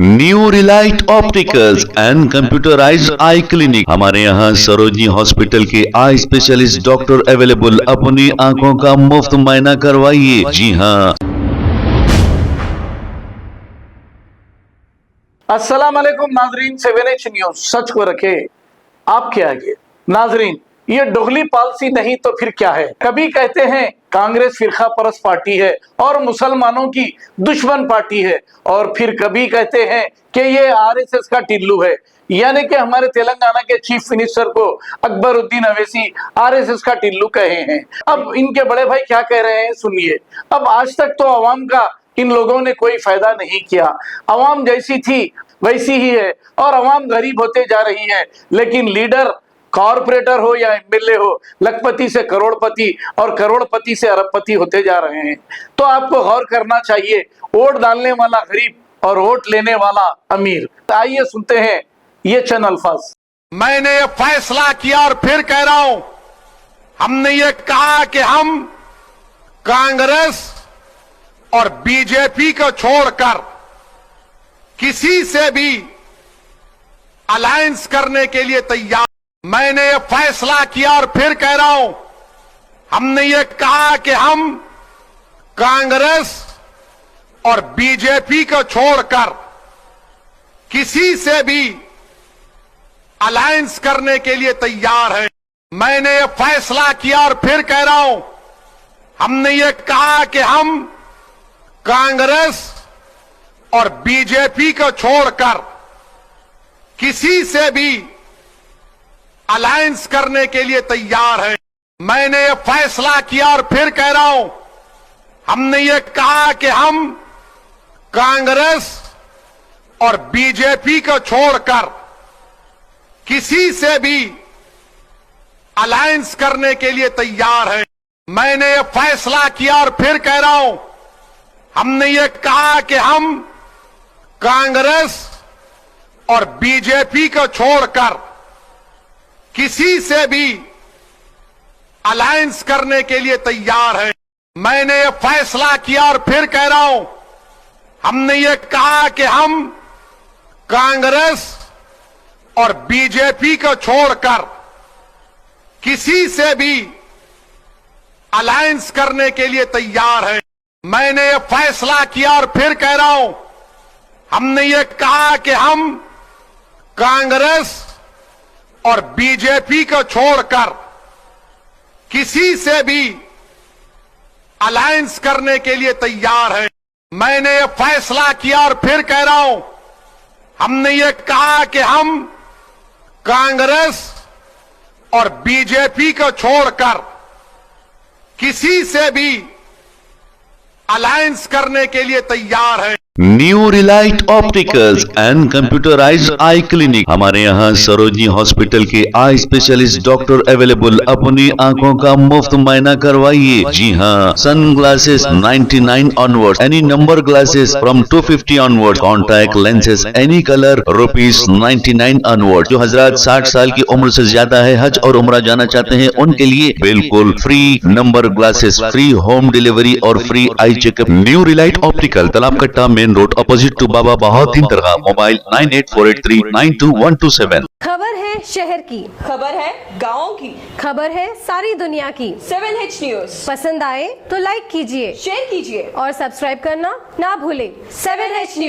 New Relight opticals and computerised I clinic. हमारे यहाँ Sarojini hospital के आई स्पेशलिस्ट डॉक्टर अवेलेबल। अपनी आंखों का मुफ्त मुआयना करवाइए। जी हाँ। अस्सलाम वालेकुम नाजरीन, 7H न्यूज सच को रखे आपके आगे। नाजरीन, ये दोगली पॉलिसी नहीं तो फिर क्या है। कभी कहते हैं कांग्रेस फिरका परस्त पार्टी है और मुसलमानों की दुश्मन पार्टी है, और फिर कभी कहते हैं कि ये आरएसएस का टिल्लू है। यानी कि हमारे तेलंगाना के चीफ मिनिस्टर को अकबरुद्दीन अवैसी आरएसएस का टिल्लू कहे हैं। अब इनके बड़े भाई क्या कह रहे हैं सुनिए। अब आज तक तो अवाम का इन लोगों ने कोई फायदा नहीं किया। अवाम जैसी थी वैसी ही है और अवाम गरीब होते जा रही है, लेकिन लीडर कॉर्पोरेटर हो या एमएलए हो, लखपति से करोड़पति और करोड़पति से अरबपति होते जा रहे हैं। तो आपको गौर करना चाहिए, वोट डालने वाला गरीब और वोट लेने वाला अमीर। तो आइए सुनते हैं ये चंद अल्फाज। मैंने ये फैसला किया और फिर कह रहा हूं, हमने ये कहा कि हम कांग्रेस और बीजेपी को छोड़कर किसी से भी अलायंस करने के लिए तैयार। मैंने ये फैसला किया और फिर कह रहा हूं, हमने ये कहा कि हम कांग्रेस और बीजेपी को छोड़कर किसी से भी अलायंस करने के लिए तैयार हैं। मैंने ये फैसला किया और फिर कह रहा हूं, हमने ये कहा कि हम कांग्रेस और बीजेपी को छोड़कर किसी से भी अलायंस करने के लिए तैयार हैं। मैंने ये फैसला किया और फिर कह रहा हूं, हमने ये कहा कि हम कांग्रेस और बीजेपी को छोड़कर किसी से भी अलायंस करने के लिए तैयार हैं। मैंने ये फैसला किया और फिर कह रहा हूं, हमने ये कहा कि हम कांग्रेस और बीजेपी को छोड़कर किसी से भी अलायंस करने के लिए तैयार हैं। मैंने ये फैसला किया और फिर कह रहा हूं, हमने ये कहा कि हम कांग्रेस और बीजेपी को छोड़कर किसी से भी अलायंस करने के लिए तैयार हैं। मैंने ये फैसला किया और फिर कह रहा हूं, हमने ये कहा कि हम कांग्रेस और बीजेपी को छोड़कर किसी से भी अलायंस करने के लिए तैयार हैं। मैंने ये फैसला किया और फिर कह रहा हूं, हमने ये कहा कि हम कांग्रेस और बीजेपी को छोड़कर किसी से भी अलायंस करने के लिए तैयार हैं। New Relight opticals and computerised I clinic. हमारे यहाँ सरोजनी हॉस्पिटल के आई स्पेशलिस्ट डॉक्टर अवेलेबल। अपनी आंखों का मुफ्त मुआयना करवाइए। जी हाँ। Sun glasses 99 onward, any number glasses from 250 onward, contact lenses any colour ₹99 onward. जो हजरात 60 साल की उम्र से ज्यादा है, हज और उम्रा जाना चाहते हैं, उनके लिए बिल्कुल free number glasses, free home delivery और free eye checkup. New relight optical, Talab Katta, main road, opposite to Baba Bahauddin दरगाह। मोबाइल 9848392127। खबर है शहर की, खबर है गाँव की, खबर है सारी दुनिया की। 7H न्यूज पसंद आए तो लाइक कीजिए, शेयर कीजिए और सब्सक्राइब करना ना भूलें। 7H news.